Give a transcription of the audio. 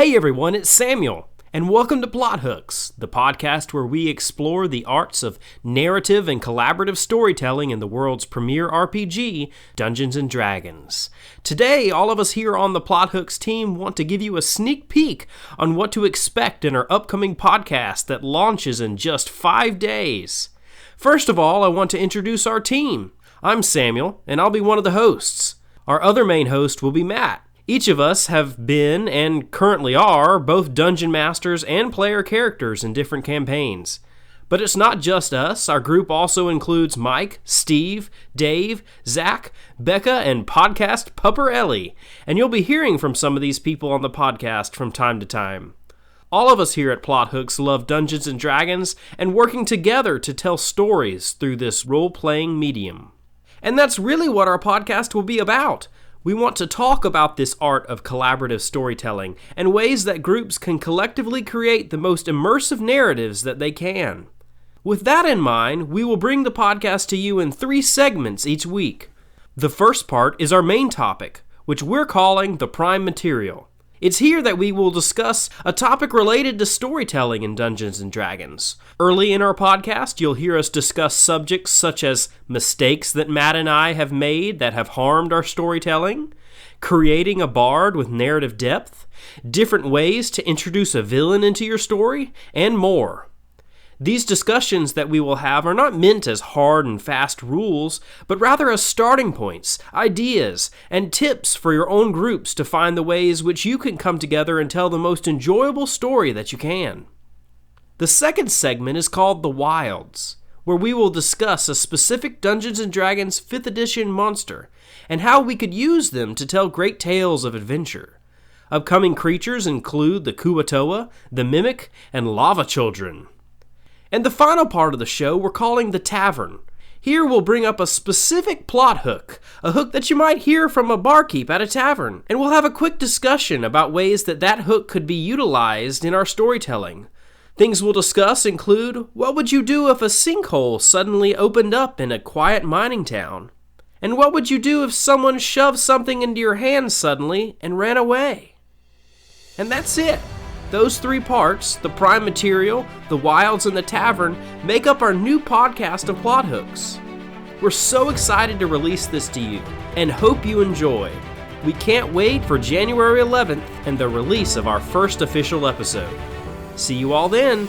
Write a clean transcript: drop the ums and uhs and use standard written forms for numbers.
Hey everyone, it's Samuel, and welcome to Plot Hooks, the podcast where we explore the arts of narrative and collaborative storytelling in the world's premier RPG, Dungeons & Dragons. Today, all of us here on the Plot Hooks team want to give you a sneak peek on what to expect in our upcoming podcast that launches in just 5 days. First of all, I want to introduce our team. I'm Samuel, and I'll be one of the hosts. Our other main host will be Matt. Each of us have been, and currently are, both dungeon masters and player characters in different campaigns. But it's not just us. Our group also includes Mike, Steve, Dave, Zach, Becca, and podcast pupper Ellie. And you'll be hearing from some of these people on the podcast from time to time. All of us here at Plot Hooks love Dungeons & Dragons and working together to tell stories through this role-playing medium. And that's really what our podcast will be about. We want to talk about this art of collaborative storytelling and ways that groups can collectively create the most immersive narratives that they can. With that in mind, we will bring the podcast to you in 3 segments each week. The first part is our main topic, which we're calling the prime material. It's here that we will discuss a topic related to storytelling in Dungeons & Dragons. Early in our podcast, you'll hear us discuss subjects such as mistakes that Matt and I have made that have harmed our storytelling, creating a bard with narrative depth, different ways to introduce a villain into your story, and more. These discussions that we will have are not meant as hard and fast rules, but rather as starting points, ideas, and tips for your own groups to find the ways which you can come together and tell the most enjoyable story that you can. The second segment is called The Wilds, where we will discuss a specific Dungeons & Dragons 5th edition monster, and how we could use them to tell great tales of adventure. Upcoming creatures include the Kuatoa, the Mimic, and Lava Children. And the final part of the show we're calling The Tavern. Here we'll bring up a specific plot hook, a hook that you might hear from a barkeep at a tavern, and we'll have a quick discussion about ways that hook could be utilized in our storytelling. Things we'll discuss include, what would you do if a sinkhole suddenly opened up in a quiet mining town? And what would you do if someone shoved something into your hand suddenly and ran away? And that's it. Those 3 parts, the prime material, the wilds, and the tavern, make up our new podcast of Plot Hooks. We're so excited to release this to you, and hope you enjoy. We can't wait for January 11th and the release of our first official episode. See you all then!